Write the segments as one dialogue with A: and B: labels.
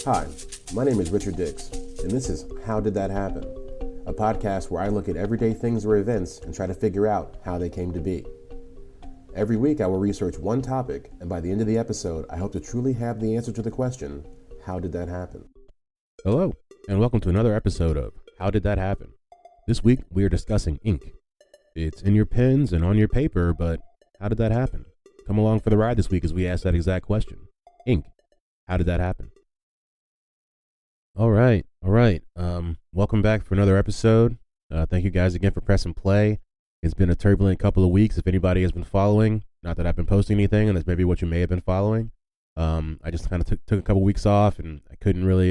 A: Hi, my name is Richard Dix, and this is How Did That Happen? A podcast where I look at everyday things or events and try to figure out how they came to be. Every week I will research one topic, and by the end of the episode, I hope to truly have the answer to the question, how did that happen?
B: Hello, and welcome to another episode of How Did That Happen? This week we are discussing ink. It's in your pens and on your paper, but how did that happen? Come along for the ride this week as we ask that exact question. Ink. How did that happen? All right. Welcome back for another episode. Thank you guys again for pressing play. It's been a turbulent couple of weeks. If anybody has been following, not that I've been posting anything, and that's maybe what you may have been following. I just kind of took a couple weeks off, and I couldn't really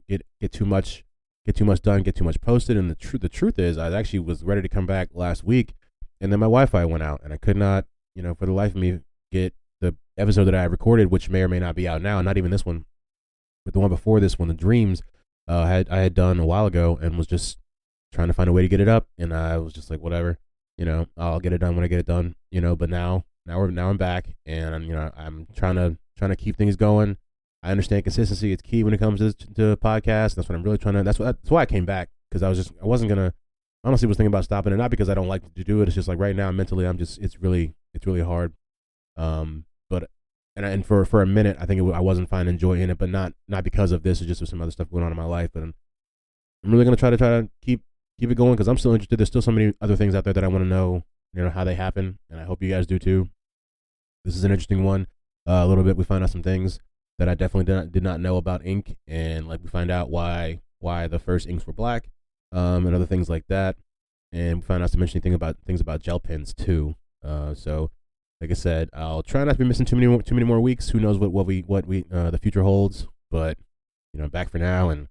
B: get too much done, get too much posted. And the truth is, I actually was ready to come back last week, and then my Wi-Fi went out, and I could not, for the life of me, get the episode that I recorded, which may or may not be out now. Not even this one, but the one before this one, the Dreams. I had done a while ago and was just trying to find a way to get it up, and I was just like, whatever, I'll get it done when I get it done, but now I'm back, and I'm trying to keep things going. I understand consistency; it's key when it comes to podcasts. That's what I'm really trying to. That's why I came back, because I wasn't gonna, honestly was thinking about stopping it, not because I don't like to do it. It's just like right now mentally, it's really hard. And for a minute, I think I wasn't finding joy in it, but not because of this. It's just with some other stuff going on in my life. But I'm really gonna try to keep it going, because I'm still interested. There's still so many other things out there that I want to know, how they happen, and I hope you guys do too. This is an interesting one. A little bit, we find out some things that I definitely did not know about ink, and like we find out why the first inks were black, and other things like that, and we find out some interesting things about gel pens too. So. Like I said, I'll try not to be missing too many more weeks. Who knows what the future holds? But back for now, and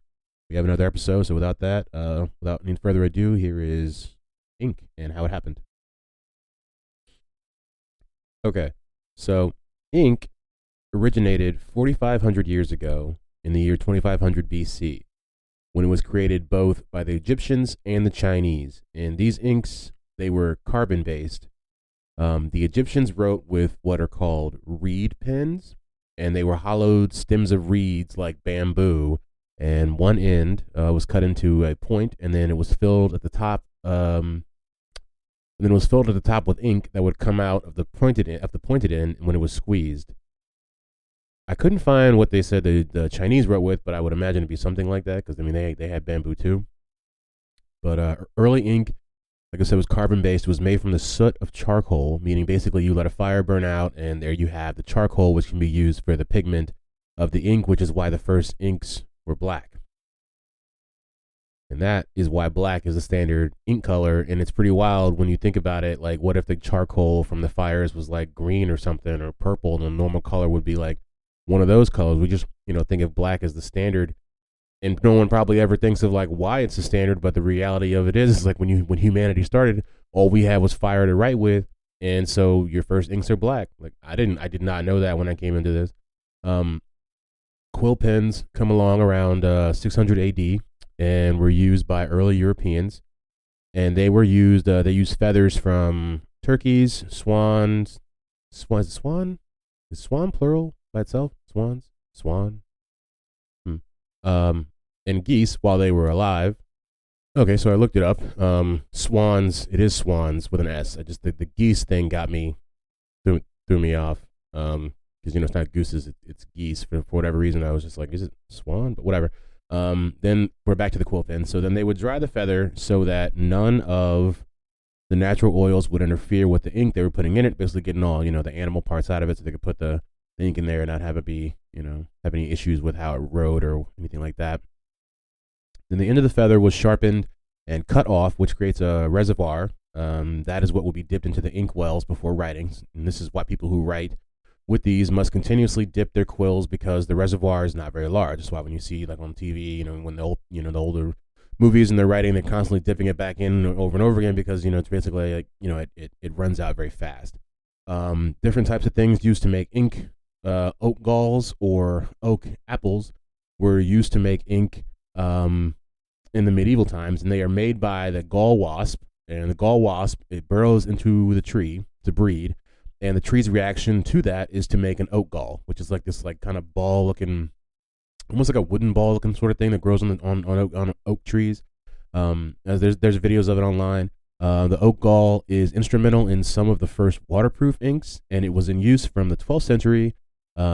B: we have another episode. So without any further ado, here is ink and how it happened. Okay, so ink originated 4,500 years ago in the year 2500 BC, when it was created both by the Egyptians and the Chinese. And these inks, they were carbon-based. The Egyptians wrote with what are called reed pens, and they were hollowed stems of reeds like bamboo, and one end was cut into a point, and then it was filled at the top. With ink that would come out of the pointed end when it was squeezed. I couldn't find what they said the Chinese wrote with, but I would imagine it'd be something like that, because they had bamboo too. But early ink, like I said, was carbon-based. It was made from the soot of charcoal, meaning basically you let a fire burn out, and there you have the charcoal, which can be used for the pigment of the ink, which is why the first inks were black. And that is why black is the standard ink color, and it's pretty wild when you think about it. Like, what if the charcoal from the fires was like green or something, or purple, and the normal color would be like one of those colors? We just, think of black as the standard. And no one probably ever thinks of like why it's the standard, but the reality of it is like when humanity started, all we had was fire to write with, and so your first inks are black. Like I did not know that when I came into this. Quill pens come along around 600 AD and were used by early Europeans, and they used feathers from turkeys, swans. Is swan plural by itself? Swan. And geese while they were alive. Okay, so I looked it up. Swans, it is swans with an S. The geese thing got me, threw me off. Because it's not gooses, it's geese. For whatever reason, I was just like, is it swan? But whatever. Then we're back to the quill pen. So then they would dry the feather so that none of the natural oils would interfere with the ink they were putting in it, basically getting all, the animal parts out of it, so they could put the ink in there and not have it be, have any issues with how it wrote or anything like that. Then the end of the feather was sharpened and cut off, which creates a reservoir. That is what will be dipped into the ink wells before writing. And this is why people who write with these must continuously dip their quills, because the reservoir is not very large. That's why when you see like on TV, when the older movies and they're writing, they're constantly dipping it back in over and over again, because it's basically like it runs out very fast. Different types of things used to make ink. Oak galls or oak apples were used to make ink in the medieval times, and they are made by the gall wasp. And the gall wasp, it burrows into the tree to breed, and the tree's reaction to that is to make an oak gall, which is like this kind of ball looking almost like a wooden ball looking sort of thing that grows on oak trees. As there's videos of it online. The oak gall is instrumental in some of the first waterproof inks, and it was in use from the 12th century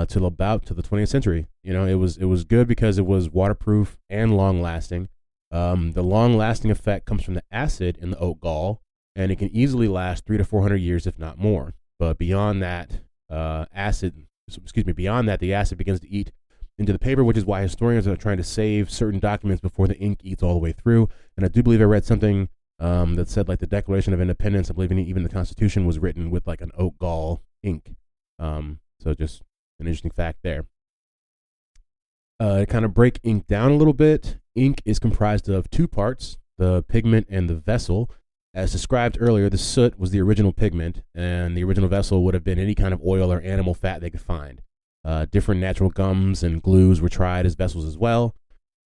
B: till about to the 20th century. It was good because it was waterproof and long lasting. The long lasting effect comes from the acid in the oak gall, and it can easily last 300 to 400 years, if not more. But beyond that, the acid begins to eat into the paper, which is why historians are trying to save certain documents before the ink eats all the way through. And I do believe I read something that said like the Declaration of Independence, I believe even the Constitution was written with like an oak gall ink. So just an interesting fact there. To kind of break ink down a little bit, ink is comprised of two parts, the pigment and the vessel. As described earlier, the soot was the original pigment, and the original vessel would have been any kind of oil or animal fat they could find. Different natural gums and glues were tried as vessels as well.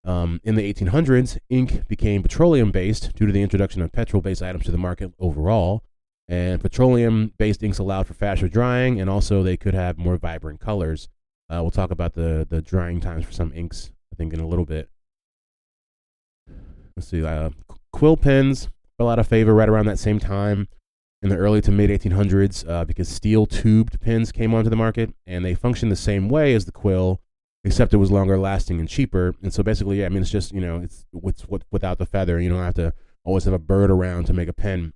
B: In the 1800s, ink became petroleum-based due to the introduction of petrol-based items to the market overall. And petroleum-based inks allowed for faster drying, and also they could have more vibrant colors. We'll talk about the drying times for some inks, I think, in a little bit. Let's see. Quill pens fell out of favor right around that same time in the early to mid 1800s because steel tubed pens came onto the market, and they functioned the same way as the quill, except it was longer lasting and cheaper. And so basically, it's just, it's without the feather. You don't have to always have a bird around to make a pen.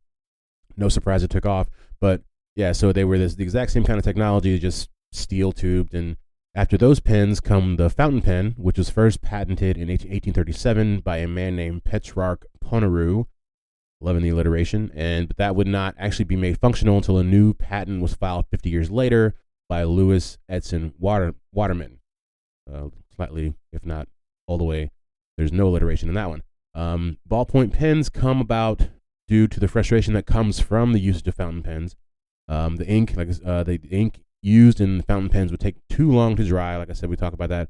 B: No surprise it took off. But yeah, so they were the exact same kind of technology, just steel tubed. And after those pens come the fountain pen, which was first patented in 1837 by a man named Petrarch Ponaru. Loving the alliteration. But that would not actually be made functional until a new patent was filed 50 years later by Louis Edson Waterman. Slightly, if not all the way, there's no alliteration in that one. Ballpoint pens come about due to the frustration that comes from the usage of fountain pens. The ink used in the fountain pens would take too long to dry. Like I said, we talk about that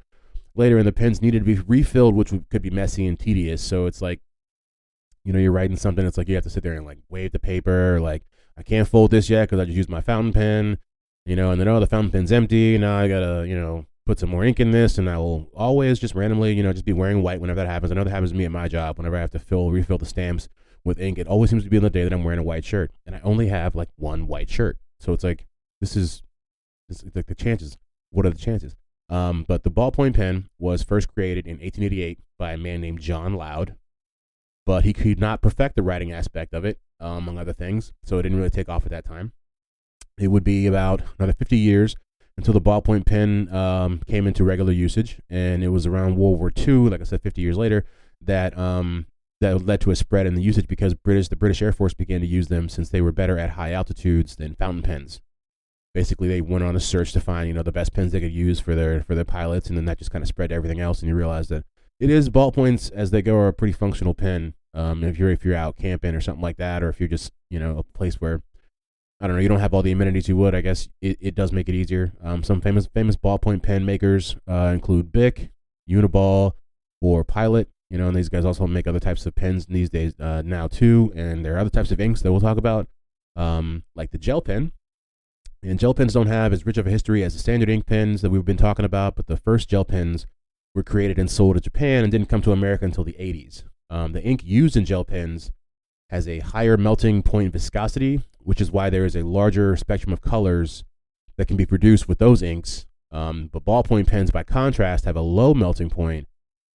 B: later, and the pens needed to be refilled, which could be messy and tedious. So it's like, you're writing something, it's like you have to sit there and like wave the paper, or like, I can't fold this yet because I just used my fountain pen, and then, the fountain pen's empty. Now I gotta, put some more ink in this, and I will always just randomly, just be wearing white whenever that happens. I know that happens to me at my job. Whenever I have to refill the stamps with ink, it always seems to be on the day that I'm wearing a white shirt, and I only have like one white shirt. So it's like, this is like the chances. What are the chances? But the ballpoint pen was first created in 1888 by a man named John Loud, but he could not perfect the writing aspect of it, among other things, so it didn't really take off at that time. It would be about another 50 years until the ballpoint pen came into regular usage, and it was around World War II, like I said, 50 years later, that led to a spread in the usage because the British Air Force began to use them since they were better at high altitudes than fountain pens. Basically, they went on a search to find, the best pens they could use for their pilots, and then that just kind of spread to everything else, and you realize that it is ballpoints as they go are a pretty functional pen. If you're out camping or something like that, or if you're just a place where I don't know, you don't have all the amenities you would, I guess it does make it easier. Some famous ballpoint pen makers include Bic, Uniball, or Pilot. And these guys also make other types of pens these days now too. And there are other types of inks that we'll talk about, like the gel pen. And gel pens don't have as rich of a history as the standard ink pens that we've been talking about, but the first gel pens were created and sold in Japan and didn't come to America until the 80s. The ink used in gel pens has a higher melting point viscosity, which is why there is a larger spectrum of colors that can be produced with those inks. But ballpoint pens, by contrast, have a low melting point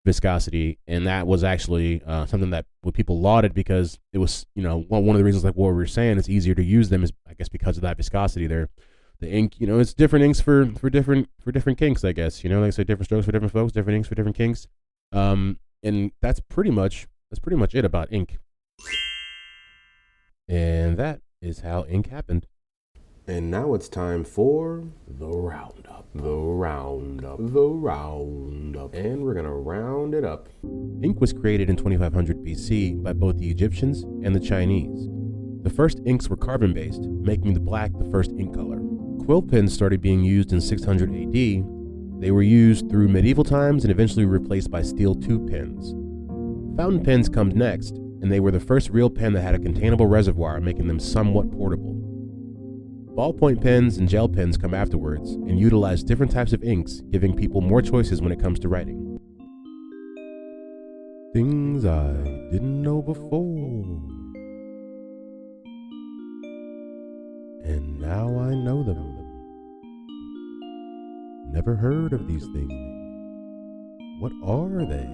B: viscosity, and that was actually something that people lauded because it was, one of the reasons, like what we were saying, it's easier to use them is, I guess, because of that viscosity. The ink, it's different inks for different kinks, I guess. Like I say, different strokes for different folks, different inks for different kinks. And that's pretty much it about ink. And that is how ink happened.
A: And now it's time for the roundup. And we're going to round it up.
B: Ink was created in 2500 BC by both the Egyptians and the Chinese. The first inks were carbon-based, making the black the first ink color. Quill pens started being used in 600 AD. They were used through medieval times and eventually replaced by steel tube pens. Fountain pens come next, and they were the first real pen that had a containable reservoir, making them somewhat portable. Ballpoint pens and gel pens come afterwards and utilize different types of inks, giving people more choices when it comes to writing. Things I didn't know before. And now I know them. Never heard of these things. What are they?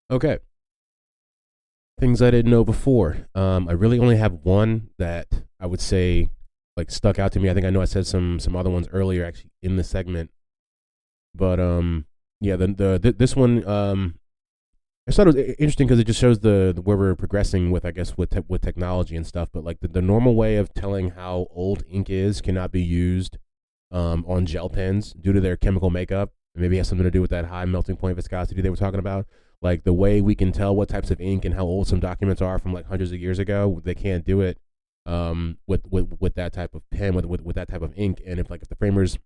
B: Okay. Things I didn't know before. I really only have one that I would say like stuck out to me. I think I know I said some other ones earlier actually in the segment. But yeah, this one I thought it was interesting because it just shows the where we're progressing with, I guess, with technology and stuff. But like the normal way of telling how old ink is cannot be used on gel pens due to their chemical makeup. Maybe it has something to do with that high melting point viscosity they were talking about. Like the way we can tell what types of ink and how old some documents are from like hundreds of years ago, they can't do it with that type of pen, with that type of ink. And if the framers,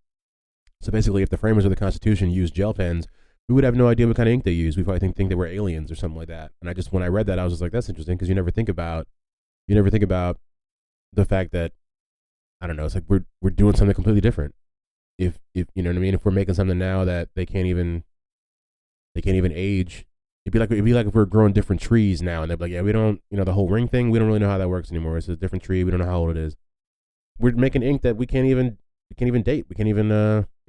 B: so basically if the framers of the Constitution used gel pens, we would have no idea what kind of ink they use. We probably think they were aliens or something like that. And when I read that, I was just like, that's interesting, because you never think about the fact that, I don't know, it's like we're doing something completely different. If you know what I mean, if we're making something now that they can't even age, it'd be like if we're growing different trees now, and they're like, yeah, we don't, the whole ring thing, we don't really know how that works anymore. It's a different tree, we don't know how old it is. We're making ink that we can't even date. We can't even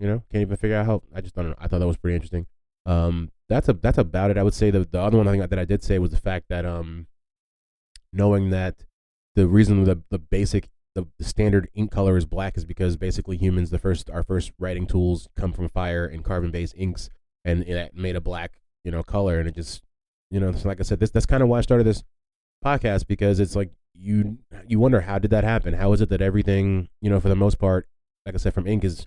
B: can't even figure out how. I just don't know. I thought that was pretty interesting. That's about it. I would say the other one I think that I did say was the fact that knowing that the reason the basic the standard ink color is black is because basically humans, our first writing tools come from fire and carbon-based inks, and it made a black color, and it just so like I said, that's kind of why I started this podcast, because it's like you wonder, how did that happen? How is it that everything for the most part, like I said, from ink is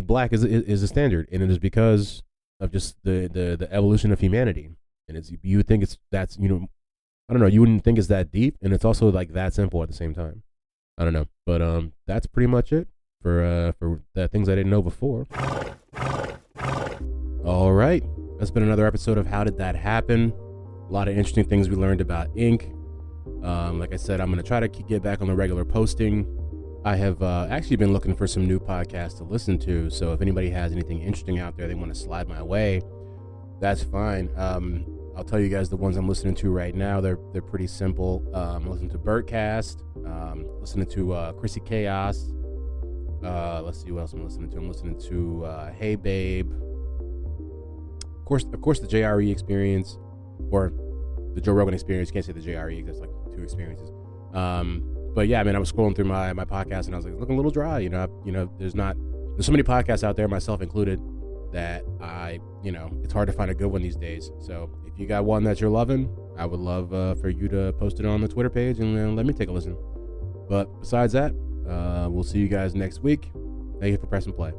B: black is a standard, and it is because of just the evolution of humanity. And you would think that's I don't know, you wouldn't think it's that deep, and it's also like that simple at the same time. I don't know, but that's pretty much it for the things I didn't know before. All right, that's been another episode of How Did That Happen? A lot of interesting things we learned about ink. Like I said, I'm gonna try to get back on the regular posting. I have actually been looking for some new podcasts to listen to, so if anybody has anything interesting out there they want to slide my way, that's fine. I'll tell you guys the ones I'm listening to right now. They're pretty simple. I'm listening to Bertcast, listening to Chrissy Chaos. Let's see what else I'm listening to. I'm listening to Hey Babe. Of course, the JRE Experience, or the Joe Rogan Experience. You can't say the JRE. There's like two experiences. But yeah, I mean, I was scrolling through my podcast, and I was like, looking a little dry. There's so many podcasts out there, myself included, that it's hard to find a good one these days. So if you got one that you're loving, I would love for you to post it on the Twitter page and then let me take a listen. But besides that, we'll see you guys next week. Thank you for pressing play.